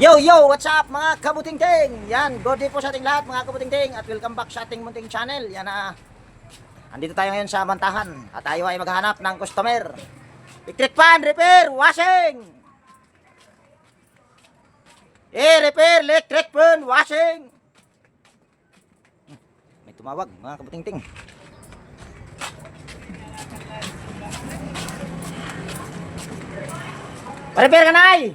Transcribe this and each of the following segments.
Yo, yo! What's up mga kabutingting? Yan, good day po sa ating lahat mga kabutingting at welcome back sa ating munting channel. Yan andito tayo ngayon sa Mantahan at tayo ay maghahanap ng customer. Electric fan, repair, washing! Repair, electric fan, washing! May tumawag mga kabutingting. Pa-repair ka na ay!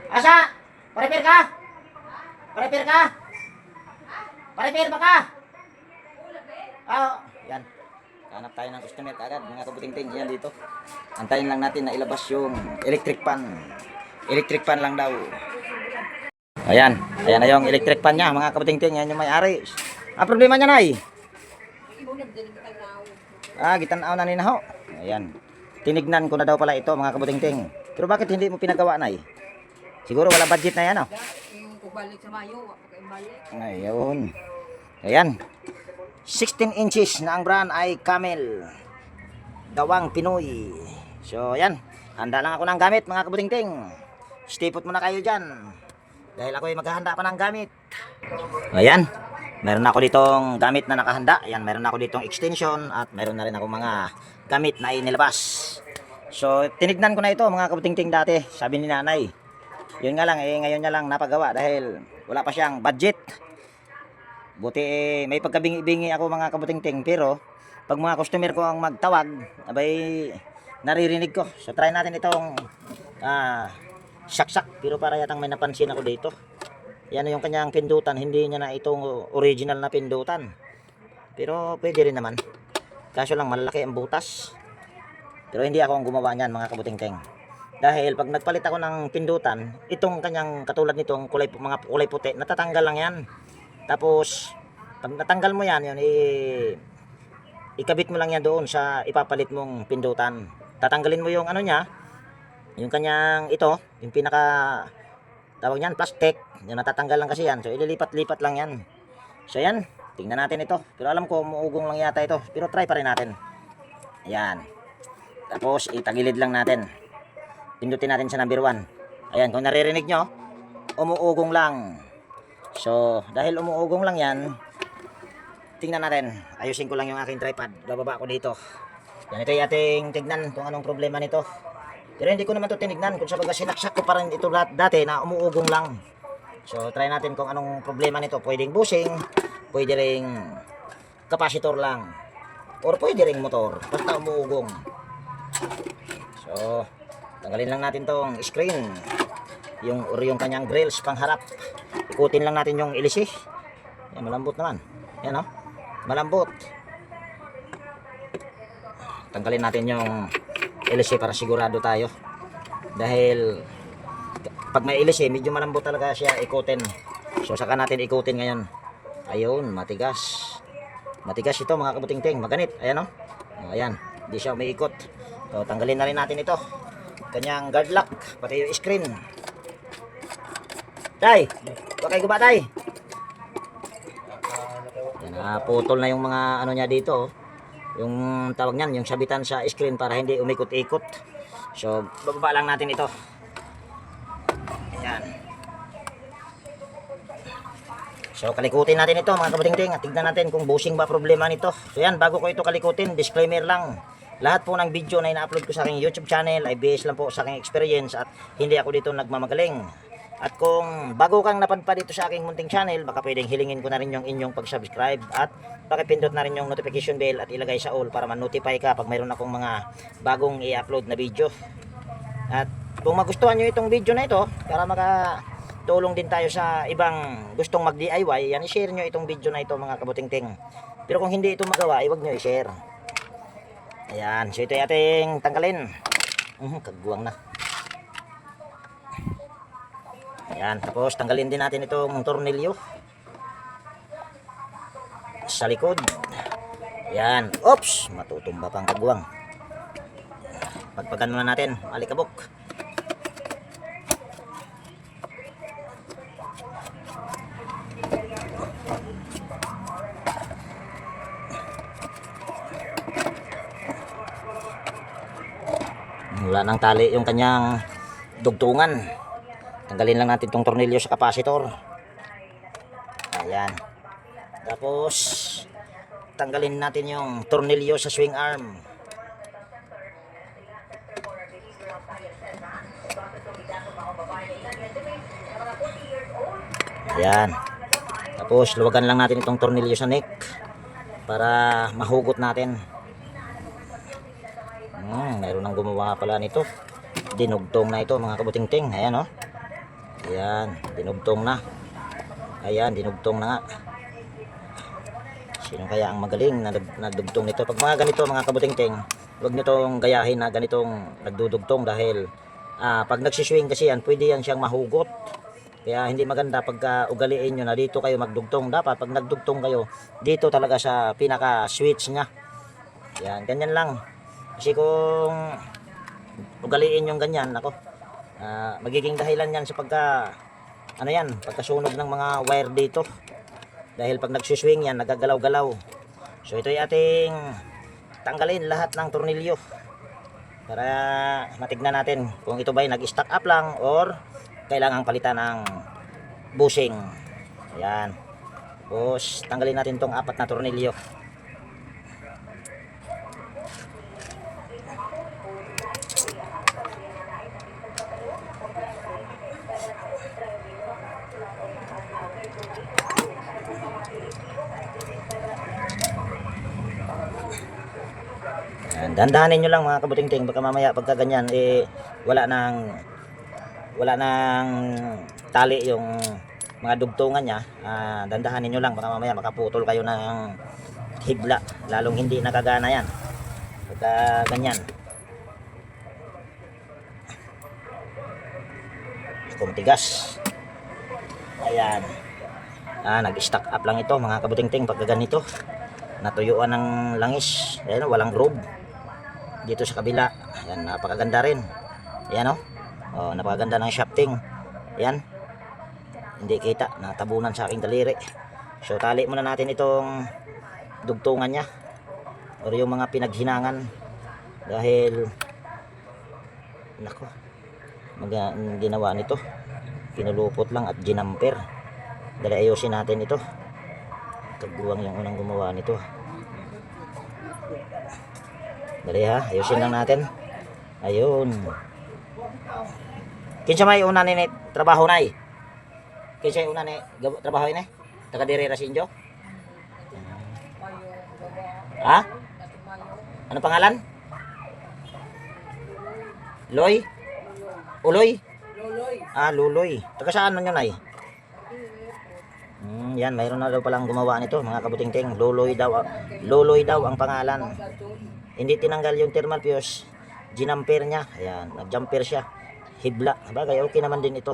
Asa? Pa-repair ka? Pa-repair ka? Pa-repair ba ka? Yan. Hanap tayo ng customer kagad, mga kabutingting. Yan dito. Antayin lang natin na ilabas yung electric fan. Electric fan lang daw. Ayan. Ayan na yung electric fan niya, mga kabutingting. Yan yung may-ari. Ang problema niya na gitanaw na ninaho. Ayan. Tinignan ko na daw pala ito, mga kabutingting. Pero bakit hindi mo pinagawa na Siguro wala budget na yan, Yung kubalik sa Mayo, balik. Ayun. Ayan. 16 inches na ang brand ay Camel. Gawang Pinoy. So, ayan. Handa lang ako ng gamit, mga kabutingting. Stay put muna kayo dyan. Dahil ako ay maghahanda pa ng gamit. Ayan. Meron ako ditong gamit na nakahanda. Ayan, meron ako ditong extension. At meron na rin ako mga gamit na inilabas. So, tinignan ko na ito, mga kabutingting dati. Sabi ni nanay. Yun nga lang, ngayon niya lang napagawa dahil wala pa siyang budget. Buti may pagkabingi-bingi ako, mga kabutingting, pero pag mga customer ko ang magtawag, abay naririnig ko. So try natin itong saksak, pero para yatang may napansin ako dito. Yan yung kanyang pindutan, hindi niya na itong original na pindutan. Pero pwede rin naman. Kaso lang malaki ang butas. Pero hindi ako ang gumawa niyan, mga kabutingting. Dahil pag nagpalit ako ng pindutan, itong kanyang katulad nitong mga kulay puti, natatanggal lang yan. Tapos, pag natanggal mo yan, ikabit mo lang yan doon sa ipapalit mong pindutan. Tatanggalin mo yung ano niya, yung kanyang ito, yung pinaka, tawag niyan, plastic, yung natatanggal lang kasi yan. So, ililipat-lipat lang yan. So, yan, tingnan natin ito. Pero alam ko, umuugong lang yata ito. Pero try pa rin natin. Ayan. Tapos, itagilid lang natin. Pindutin natin sa number 1. Ayan, kung naririnig nyo, umuugong lang. So, dahil umuugong lang yan, tingnan natin. Ayusin ko lang yung aking tripod. Bababa ko dito. Yan, ito yung ating tignan kung anong problema nito. Pero hindi ko naman ito tinignan. Kung sabaga sinaksak ko pa rin ito dati na umuugong lang. So, try natin kung anong problema nito. Pwedeng bushing, pwede ring capacitor lang. Or pwede ring motor. Basta umuugong. So, tanggalin lang natin tong screen, yung kanyang grills pangharap. Ikutin lang natin yung ilisi. Yan, malambot naman. Yan malambot. Tanggalin natin yung ilisi para sigurado tayo. Dahil pag may ilisi, medyo malambot talaga siya ikutin. So saka natin ikutin ngayon. Ayun, matigas. Matigas ito, mga kabutingting. Maganit. Ayan ayan, hindi siya umiikot. So tanggalin na rin natin ito. Kanyang guard lock, pati yung screen. Tay, bakay ko ba tay? Yan, putol na yung mga ano niya dito. Yung tawag niyan, yung sabitan sa screen para hindi umikot-ikot. So, bababa lang natin ito. Ayan. So, kalikutin natin ito, mga kabutingting, at tignan natin kung bushing ba problema nito. So, yan, bago ko ito kalikutin, disclaimer lang. Lahat po ng video na ina-upload ko sa aking YouTube channel ay based lang po sa aking experience at hindi ako dito nagmamagaling. At kung bago kang napadpa dito sa aking munting channel, baka pwedeng hilingin ko na rin yung inyong pag-subscribe at pakipindot na rin yung notification bell at ilagay sa all para ma-notify ka pag mayroon akong mga bagong i-upload na video. At kung magustuhan nyo itong video na ito, para makatulong din tayo sa ibang gustong mag-DIY, yan, i-share nyo itong video na ito, mga kabutingting. Pero kung hindi ito magawa, huwag nyo i-share. Ayan, so ito yung ating tanggalin. Kagbuwang na. Ayan, tapos tanggalin din natin itong tornilyo sa likod. Ayan, oops, matutumba pang kagbuwang. Pagpagan muna natin, alikabok. Wala nang tali yung kanyang dugtungan. Tanggalin lang natin tong tornilyo sa capacitor. Ayan. Tapos tanggalin natin yung tornilyo sa swing arm. Ayan. Tapos luwagan lang natin itong tornilyo sa neck para mahugot natin. Mayroon nang gumawa pala nito. Dinugtong na ito mga kabuting-ting. Ayan, oh. Ayan, dinugtong na. Ayan, dinugtong na nga. Sino kaya ang magaling na nagdugtong nito? Pag mga ganito mga kabuting-ting, huwag nyo itong gayahin na ganitong nagdudugtong dahil pag nagsiswing kasi yan, pwede yan siyang mahugot. Kaya hindi maganda pagka ugaliin nyo na dito kayo magdugtong. Dapat pag nagdugtong kayo, dito talaga sa pinaka-switch nya. Yan, ganyan lang. Kasi kung ugaliin yung ganyan, ako, magiging dahilan yan sa pagkasunog ng mga wire dito. Dahil pag nagsuswing yan, nagagalaw-galaw. So ito ay ating tanggalin lahat ng tornilyo. Para matignan natin kung ito ba ay nag-stack up lang or kailangang palitan ng bushing. Ayan. Tapos tanggalin natin tong 4 na tornilyo. Ayan, dandahanin nyo lang mga kabuting-ting, baka mamaya pagka ganyan wala nang tali yung mga dugtungan niya. Dandahanin nyo lang, baka mamaya makaputol kayo ng higla, lalong hindi nakagana yan pagka ganyan. Kung tigas. Ayan. Nag-stack up lang ito mga kabuting-ting pagka ganito. Natuyuan ng langis. Ayan, walang groove. Dito sa kabila. Ayan, napakaganda rin. Ayan, oh, napakaganda ng shafting. Ayan. Hindi kita, natabunan sa aking daliri. So tali muna natin itong dugtungan niya or yung mga pinaghinangan dahil nako, ginawa nito, pinulupot lang at ginamper. Dali ayusin natin ito. Kaguwang yung unang gumawa nito. Dali ha, ayusin lang natin. Ayun. Kinsa may una ni trabaho nay? Kinsa una ni trabaho ni? Taga diri ra si Injo? Ha? Ano pangalan? Loy? Uloy? Luloy. Taga saan man yun ay? Yan, mayroon na daw palang gumawa nito mga kabuting-ting. Luloy daw ang pangalan. Hindi tinanggal yung thermal fuse, ginamper niya. Ayan, nag-jumper siya. Hibla. Bagay, okay naman din ito.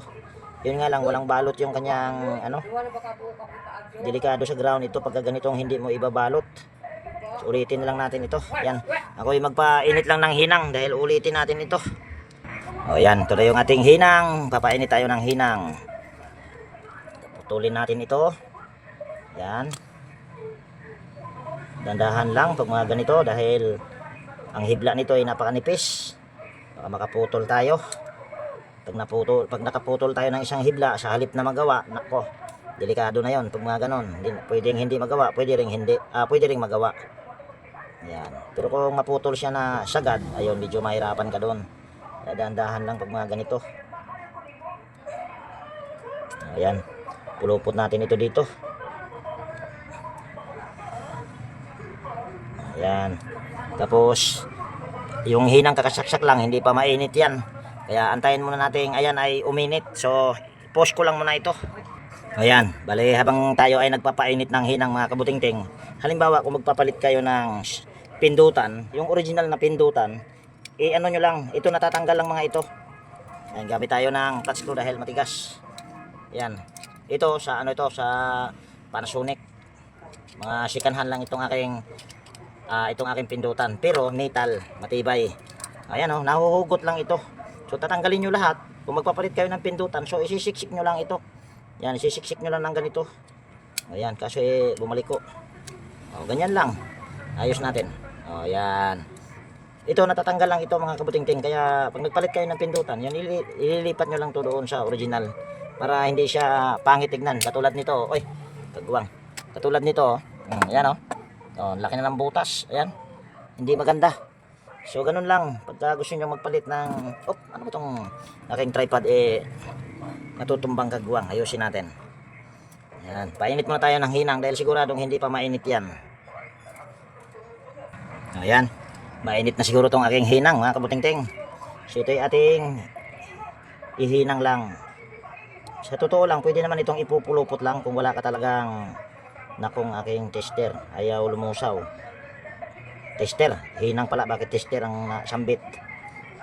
Yun nga lang, walang balot yung kanyang delikado sa ground ito pagka ganitong hindi mo ibabalot. So, ulitin lang natin ito. Yan, ako'y magpainit lang ng hinang dahil ulitin natin ito. O yan, ito na yung ating hinang. Papainit tayo ng hinang. Putulin natin ito. Yan. Dandahan lang pag mga ganito dahil ang hibla nito ay napakanipis. Baka makaputol tayo. Pag nakaputol tayo ng isang hibla sa halip na magawa, nako, delikado na yon. Pag mga ganon, pwedeng hindi magawa, pwede ring magawa. Yan. Pero kung maputol siya na sagad, ayun, medyo mahirapan ka doon. Dahan-dahan lang pag mga ganito. Ayan, pulupot natin ito dito. Ayan. Tapos yung hinang kakasaksak lang, hindi pa mainit yan. Kaya antayin muna natin ayan ay uminit. So post ko lang muna ito. Ayan, bali habang tayo ay nagpapainit ng hinang mga kabuting-ting, halimbawa kung magpapalit kayo ng pindutan, yung original na pindutan, ano nyo lang, ito natatanggal lang mga ito. Ayan, gamit tayo ng flat screw dahil matigas. Ayan, ito sa sa Panasonic. Mga sikanhan lang itong aking pindutan, pero metal, matibay. Ayan, nahuhugot lang ito. So tatanggalin nyo lahat. Kung magpapalit kayo ng pindutan, so isisiksik nyo lang ito. Yan, isisiksik nyo lang ng ganito. Ayan, kaso bumalik ko. Ganyan lang. Ayos natin. Yan. ito natatanggal lang ito mga kabutingting, kaya pag nagpalit kayo ng pindutan, yun ililipat nyo lang to doon sa original para hindi siya pangit tignan. Katulad nito, oy, kagwang. Katulad nito, ayan oh. Oh, laki na ng butas, ayan. Hindi maganda. So ganun lang, pagka gusto nyo magpalit ng, ano ba tong aking tripod natutumbang kagwang, ayusin natin. Ayan, painit muna tayo ng hinang dahil siguradong hindi pa mainit yan. Ayan, mainit na siguro tong aking hinang mga kabutingting. So ito ay ating ihinang lang. Sa totoo lang, pwede naman itong ipupulupot lang kung wala ka talagang nakong aking tester. Ayaw lumusaw. Tester, hinang pala, bakit tester ang sambit?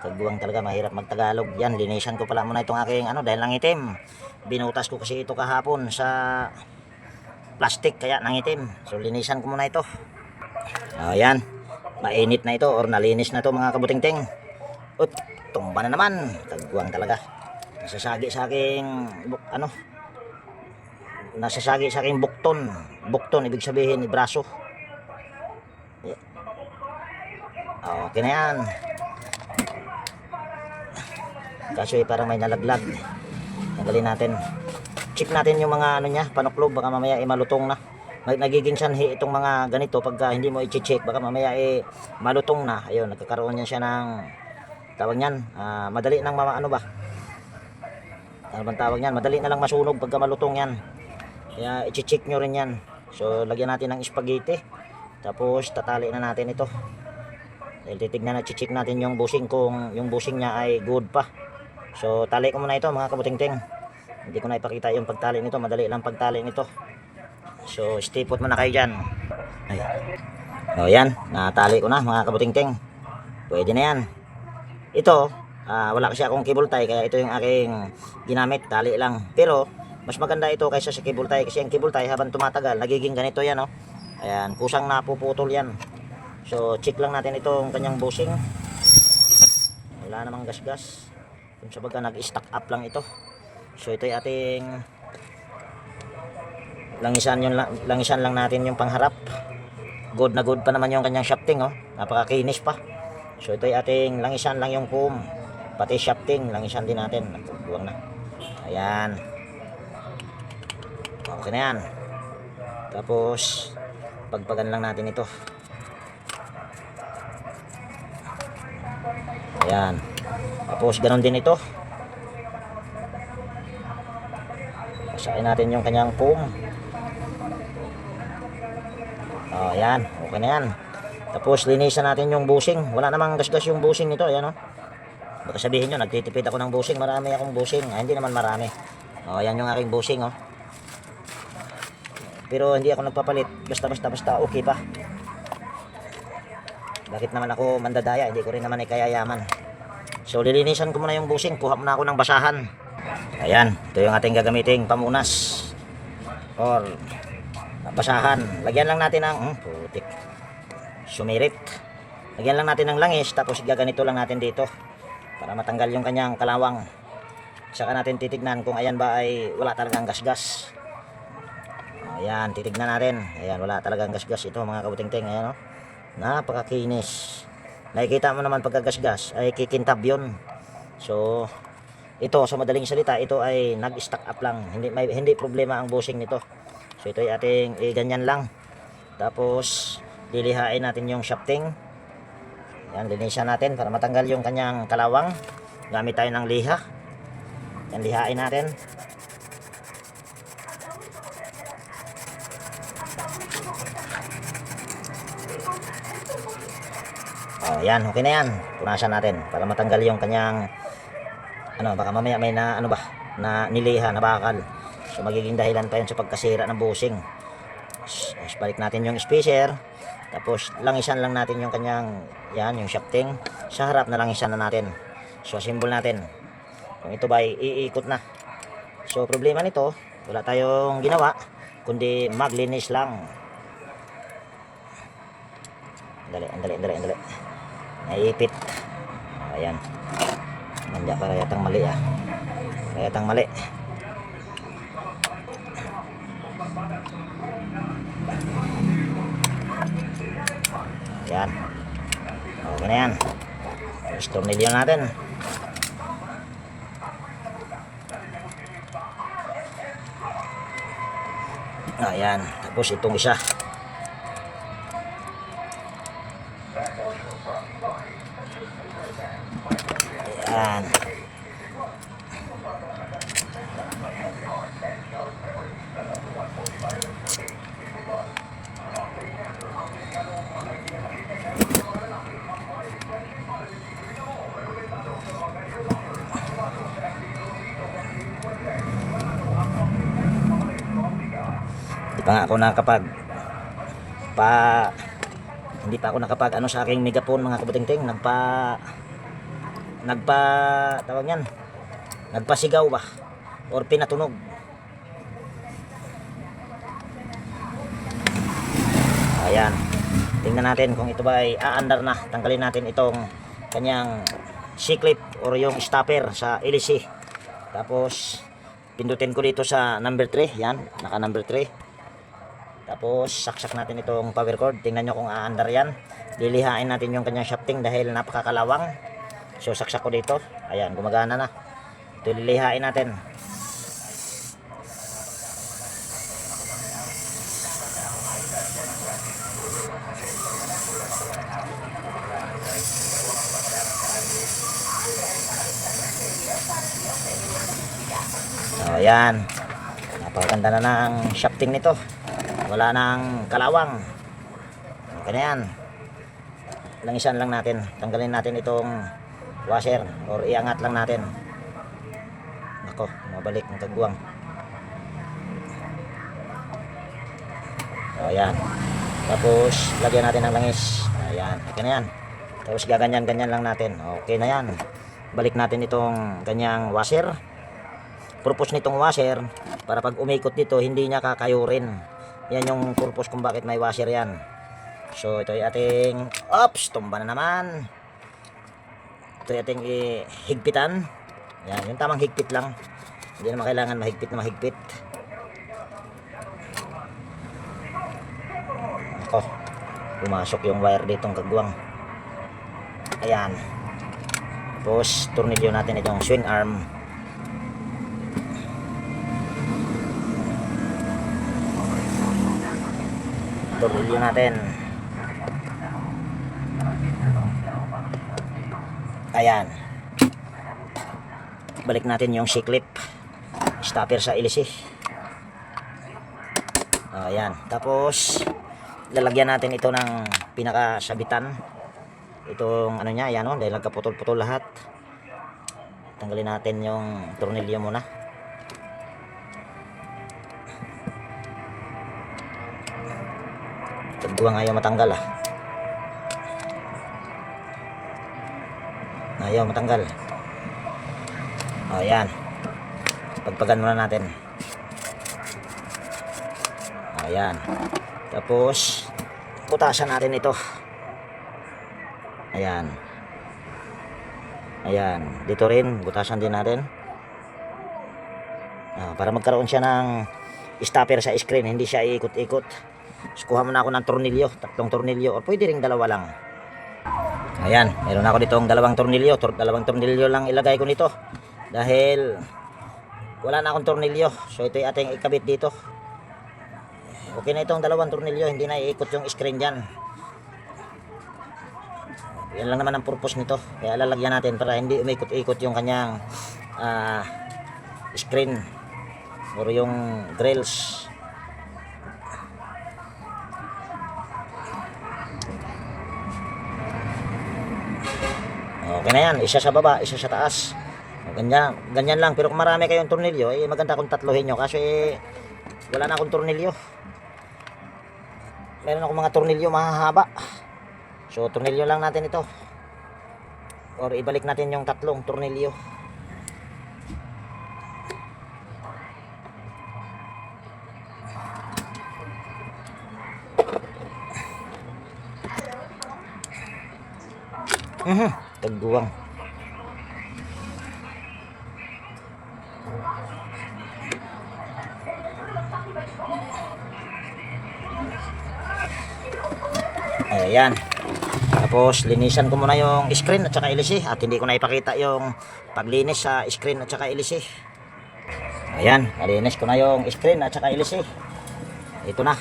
Kagwang talaga, mahirap magtagalog. Yan, linisan ko pala muna itong aking dahil nangitim. Binutas ko kasi ito kahapon sa plastic kaya nangitim. So linisan ko muna ito. Ayan, mainit na ito or nalinis na ito mga kabutingting. Tumba na naman. Kagwang talaga. Nasasagi sa aking nasasagi sa aking bukton. Bukton ibig sabihin braso. Okay na yan. Kaso parang may nalaglag. Tanggalin natin. Check natin yung mga niya, panuklob, baka mamaya malutong na. Nagiging sanhi itong mga ganito pagka hindi mo i-check, baka mamaya malutong na. Ayun, nagkakaroon yan siya ng tawag niyan, madali nang ano ba? Ano bang tawag niyan? Madali na lang masunog pagka malutong yan. Kaya i-check nyo rin yan. So lagyan natin ng spaghetti. Tapos tatali na natin ito. Dahil titignan at check natin yung bushing kung yung bushing niya ay good pa. So tali ko muna ito mga kabutingting. Hindi ko na ipakita yung pagtali nito, madali lang pagtali nito. So stipot muna kayo dyan. O yan, natali ko na mga kabutingting. Pwede na yan. Ito, wala kasi akong cable tie, kaya ito yung aking ginamit, tali lang. Pero mas maganda ito kaysa sa cable tie, kasi ang cable tie habang tumatagal nagiging ganito yan. Ayan, kusang napuputol yan. So check lang natin itong kanyang bushing. Wala namang gasgas. Kung sa baga nag-stack up lang ito. So ito ay ating langisan lang natin yung pangharap. Good na good pa naman yung kanyang shafting, napakakinis pa. So ito ay ating langisan lang yung foam, pati shafting langisan din natin. Nagbuwang na. Ayan, okay na yan. Tapos pagpagan lang natin ito. Ayan. Tapos ganoon din ito. Basahin natin yung kanyang foam. Ayan, okay na yan. Tapos linisan natin yung bushing. Wala namang gasgas yung bushing nito. Ayan Baka sabihin nyo, nagtitipid ako ng bushing. Marami akong bushing. Hindi naman marami. Ayan yung aking bushing. Pero hindi ako nagpapalit. Basta okay pa. Bakit naman ako mandadaya? Hindi ko rin naman ikayayaman. So lilinisan ko muna yung bushing. Kuha muna ako ng basahan. Ayan, ito yung ating gagamiting pamunas or basahan. Lagyan lang natin ng putik, sumirit. Lagyan lang natin ng langis, tapos gaganito lang natin dito para matanggal yung kanyang kalawang. Saka natin titignan kung ayan ba ay wala talagang gasgas. Ayan, titignan natin. Ayan, wala talagang gasgas ito mga kabutingting. Ayan napakakinis. Nakikita mo naman pagkagasgas ay kikintab yun. So ito, sa madaling salita, ito ay nag-stack up lang. Hindi problema ang bushing nito. So ito ay ating ganyan lang. Tapos lilihain natin yung shafting. Yan, linisan natin para matanggal yung kanyang kalawang. Gamit tayo ng liha. Yan, lihain natin. Yan, okay na yan. Punasan natin para matanggal yung kanyang baka mamaya may na niliha na bakal. So magiging dahilan pa yun sa pagkasira ng bushing. So, balik natin yung spacer. Tapos langisan lang natin yung kanyang yung shafting. Sa harap na langisan na natin. So assemble natin. Kung ito ba iikot na. So problema nito, wala tayong ginawa kundi maglinis lang. Andali. Naipit. Ayan. Manja para yatang mali Yatang mali. Yan. Okay na yan. Tapos tornilyo natin. Ayan. Tapos itong isa. Ayan. Hindi pa nga ako nakapag hindi pa ako nakapag ano sa aking megaphone mga kabutingting. Tawag yan, nagpasigaw ba or pinatunog. Ayan, tingnan natin kung ito ba ay aandar na. Tanggalin natin itong kanyang C-clip or yung stopper sa LC. Tapos pindutin ko dito sa number 3. Yan, naka number 3. Tapos saksak natin itong power cord. Tingnan nyo kung aandar yan. Lilihain natin yung kanyang shafting dahil napakakalawang. So saksak ko dito. Ayan, gumagana na. Ito lilihain natin. So ayan, napakaganda na ng shafting nito. Wala nang kalawang. Okay na yan. Langisan lang natin. Tanggalin natin itong washer or iangat lang natin. Nako, mabalik ng kagwang. So ayan. Tapos lagyan natin ng langis. Ayan, okay na yan. Tapos gaganyan-ganyan lang natin. Okay na yan. Balik natin itong kanyang washer. Purpose nitong washer para pag umikot dito hindi niya kakayurin. Yan yung purpose kung bakit may washer yan. So ito yung ating tumba na naman. Ito yung ating higpitan. Yan, yung tamang higpit lang. Hindi naman kailangan mahigpit na mahigpit. Ako, pumasok yung wire ditong kagwang. Ayan. Tapos tornilyo natin itong swing arm. Tornilyo natin. Ayan. Balik natin yung C-clip stopper sa LC. Ayan. Tapos lalagyan natin ito ng pinakasabitan. Itong ano niya, ayan o, dahil nagkaputol-putol lahat. Tanggalin natin yung tornilyo muna. Tagbuwang ayaw matanggal ah. Ayaw matanggal. Ayan. Pagpagan muna natin. Ayan. Tapos putasan natin ito. Ayan. Ayan. Dito rin butasan din natin. Para magkaroon siya ng stopper sa screen, hindi siya iikot-ikot. So, kuha muna ako ng tornilyo, 3 tornilyo or pwede ring 2 lang. Ayan, meron ako ditong 2 tornilyo. 2 tornilyo lang ilagay ko nito dahil wala na akong tornilyo. So ito yung ating ikabit dito. Okay na itong 2 tornilyo, hindi na iikot yung screen dyan. Yan lang naman ang purpose nito. Kaya lalagyan natin para hindi umikot-ikot yung kanyang screen or yung grills. Okay na yan, isa sa baba, isa sa taas. Ganyan lang, pero kung marami kayong tornilyo, maganda kung tatluhin nyo. Kasi wala na akong tornilyo. Meron akong mga tornilyo mahahaba. So tornilyo lang natin ito. Or ibalik natin yung 3 tornilyo. Tagbuwang. Ayan. Tapos linisan ko muna yung screen at saka LC at hindi ko na ipakita yung paglinis sa screen at saka LC. Ayan, nalinis ko na yung screen at saka LC. Ito na.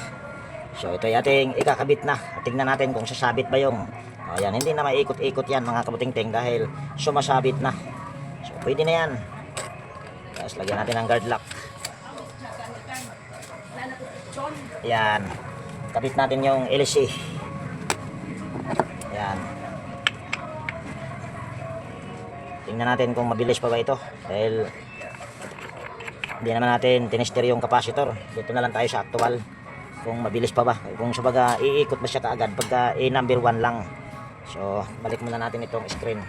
So ito ay ating ikakabit na. Tingnan natin kung sasabit ba yung. Ayan, hindi na maikot-ikot yan mga kabuting-ting dahil sumasabit na. So pwede na yan. Tapos lagyan natin ng guard lock. Ayan. Kabit natin yung LC. Ayan. Tingnan natin kung mabilis pa ba ito. Dahil hindi naman natin tinester yung capacitor. Dito na lang tayo sa actual. Kung mabilis pa ba. Kung sabaga iikot ba siya kaagad pagka number 1 lang. So balik muna natin itong screen.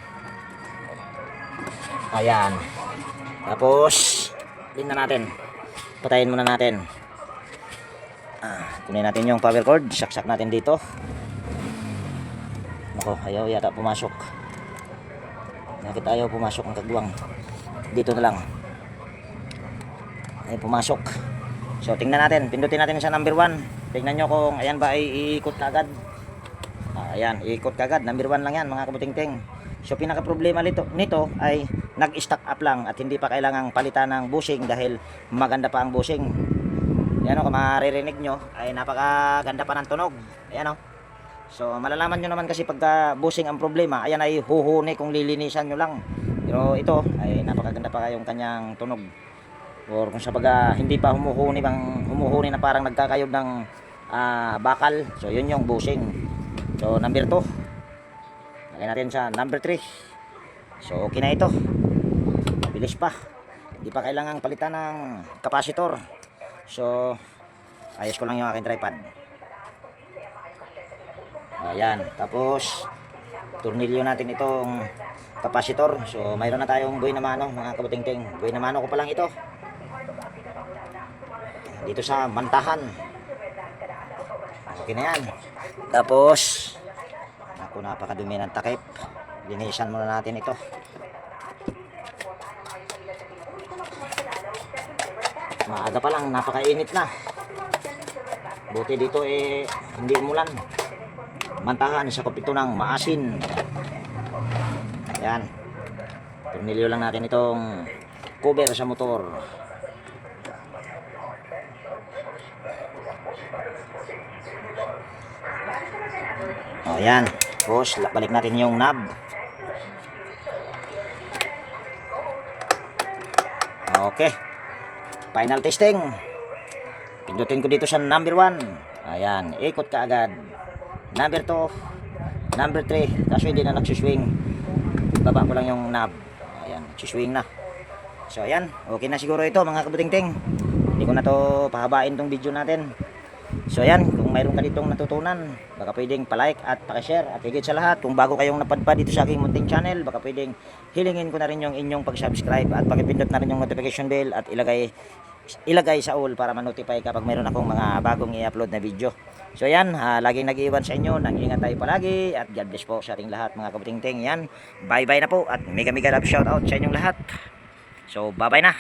Ayan. Tapos tingnan natin. Patayin muna natin. Kunin natin yung power cord. Saksak natin dito. Nako, ayaw yata pumasok. Bakit ayaw pumasok ang kagwang? Dito na lang. Ay pumasok. So tingnan natin. Pindutin natin sa number 1. Tingnan nyo kung ayan ba ay iikot kagad. Ayan, iikot kagad. Number 1 lang yan mga kabuting-ting. So pinaka problema nito ay nag-stack up lang at hindi pa kailangang palitan ng bushing dahil maganda pa ang bushing. Yan o, kung maririnig nyo ay napakaganda pa ng tunog. Ayan o. So malalaman nyo naman kasi pagka bushing ang problema, ayan ay huhuni kung lilinisan nyo lang. Pero ito ay napakaganda pa yung kanyang tunog. Or kung sabaga hindi pa humuhuni na parang nagkakayod ng bakal. So yun yung bushing. So number 2. Lagyan natin sa number 3. So okay na ito. Mabilis pa. Hindi pa kailangang palitan ng capacitor. So ayos ko lang yung aking tripod. Ayan. Tapos tornilyo natin itong capacitor. So mayroon na tayong buhay na mano mga kabuting-ting. Buhay na mano ko pa lang ito. Dito sa mantahan. Okay na yan. Tapos ako, napakadumi ng takip. Linisan muna natin ito. Maaga pa lang, napakainit na. Buti dito hindi umulan. Mantahan sa kupito ng maasin. Ayan. Tornilyo lang natin itong cover sa motor. Ayan. Tapos balik natin yung knob. Okay. Final testing. Pindutin ko dito sa number 1. Ayan, ikot ka agad. Number 2, number 3. Kaso hindi na nagsuswing. Baba ko lang yung knob. Ayan, nagsuswing na. So ayan, okay na siguro ito mga kabuting-ting. Hindi ko na to pahabain tong video natin. So ayan, kung mayroon ka ditong natutunan, baka pwedeng palike at pakishare. At higit sa lahat, kung bago kayong napadpad dito sa aking munting channel, baka pwedeng hilingin ko na rin yung inyong pag-subscribe at pakipindot na rin yung notification bell at ilagay sa all para ma-notify kapag mayroon akong mga bagong i-upload na video. So ayan, laging nag-iwan sa inyo, nag-iingat tayo palagi at God bless po sa ating lahat mga kabuting-ting. Yan, bye bye na po at mega love shoutout sa inyong lahat. So bye bye na.